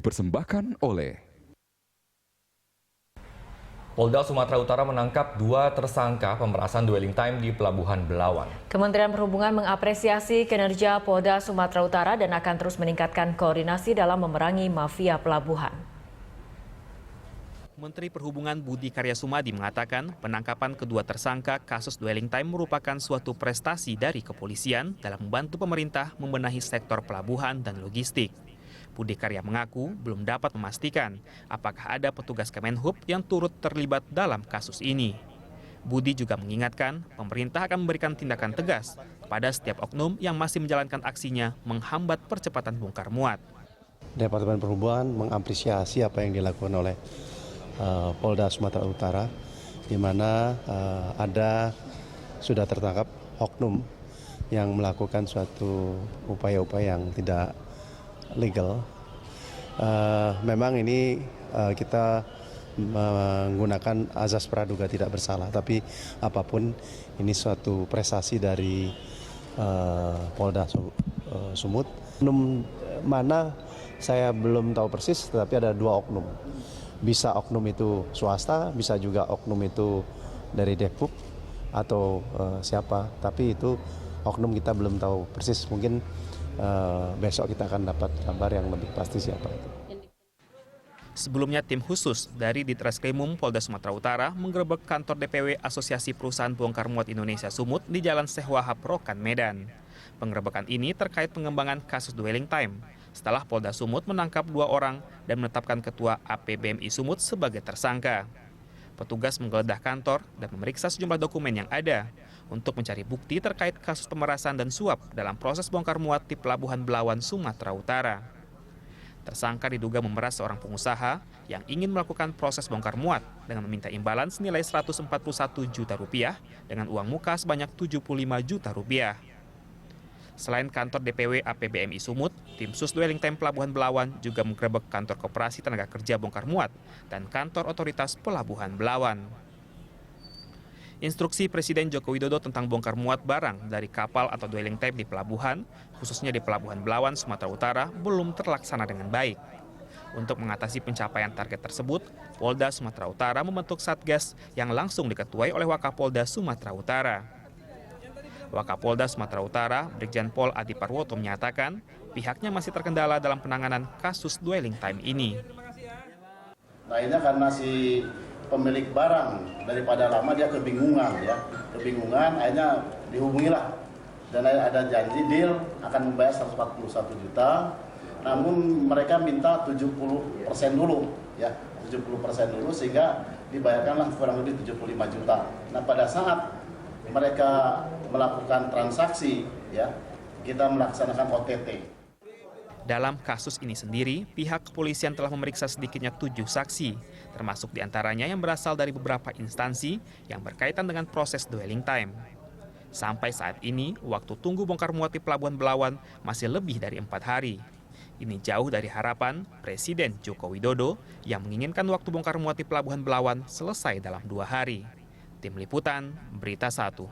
dipersembahkan oleh Polda Sumatera Utara menangkap 2 tersangka pemerasan dwelling time di Pelabuhan Belawan. Kementerian Perhubungan mengapresiasi kinerja Polda Sumatera Utara dan akan terus meningkatkan koordinasi dalam memerangi mafia pelabuhan. Menteri Perhubungan Budi Karya Sumadi mengatakan penangkapan kedua tersangka kasus dwelling time merupakan suatu prestasi dari kepolisian dalam membantu pemerintah membenahi sektor pelabuhan dan logistik. Budi Karya mengaku belum dapat memastikan apakah ada petugas Kemenhub yang turut terlibat dalam kasus ini. Budi juga mengingatkan pemerintah akan memberikan tindakan tegas kepada setiap oknum yang masih menjalankan aksinya menghambat percepatan bongkar muat. Departemen Perhubungan mengapresiasi apa yang dilakukan oleh Polda Sumatera Utara, di mana sudah tertangkap oknum yang melakukan suatu upaya-upaya yang tidak legal. Memang ini kita menggunakan azas praduga tidak bersalah, tapi apapun ini suatu prestasi dari Polda Sumut. Oknum mana saya belum tahu persis, tetapi ada 2 oknum. Bisa oknum itu swasta, bisa juga oknum itu dari Depok atau siapa, tapi itu oknum kita belum tahu persis. Mungkin besok kita akan dapat kabar yang lebih pasti siapa itu. Sebelumnya tim khusus dari Ditreskrimum Polda Sumatera Utara menggerebek kantor DPW Asosiasi Perusahaan Bongkar Muat Indonesia Sumut di Jalan Syekh Wahab, Rokan, Medan. Penggerebekan ini terkait pengembangan kasus dwelling time setelah Polda Sumut menangkap 2 orang dan menetapkan Ketua APBMI Sumut sebagai tersangka. Petugas menggeledah kantor dan memeriksa sejumlah dokumen yang ada untuk mencari bukti terkait kasus pemerasan dan suap dalam proses bongkar muat di Pelabuhan Belawan, Sumatera Utara. Tersangka diduga memeras seorang pengusaha yang ingin melakukan proses bongkar muat dengan meminta imbalan senilai Rp141 juta dengan uang muka sebanyak Rp75 juta. Selain kantor DPW APBMI Sumut, tim Sus Dwelling Time Pelabuhan Belawan juga menggerebek kantor Koperasi Tenaga Kerja Bongkar Muat dan kantor Otoritas Pelabuhan Belawan. Instruksi Presiden Joko Widodo tentang bongkar muat barang dari kapal atau dwelling time di pelabuhan, khususnya di Pelabuhan Belawan, Sumatera Utara, belum terlaksana dengan baik. Untuk mengatasi pencapaian target tersebut, Polda Sumatera Utara membentuk Satgas yang langsung diketuai oleh Wakapolda Sumatera Utara. Wakapolda Sumatera Utara, Brigjen Pol Adi Parwoto menyatakan pihaknya masih terkendala dalam penanganan kasus dwelling time ini. Nah, ini karena si pemilik barang daripada lama dia kebingungan, akhirnya dihubungilah dan ada janji deal akan membayar 141 juta, namun mereka minta 70% dulu, 70% dulu sehingga dibayarkanlah kurang lebih 75 juta. Nah, pada saat mereka melakukan transaksi, kita melaksanakan OTT. Dalam kasus ini sendiri, pihak kepolisian telah memeriksa sedikitnya 7 saksi, termasuk diantaranya yang berasal dari beberapa instansi yang berkaitan dengan proses dwelling time. Sampai saat ini, waktu tunggu bongkar muat di Pelabuhan Belawan masih lebih dari 4 hari. Ini jauh dari harapan Presiden Joko Widodo yang menginginkan waktu bongkar muat di Pelabuhan Belawan selesai dalam 2 hari. Tim Liputan, Berita 1.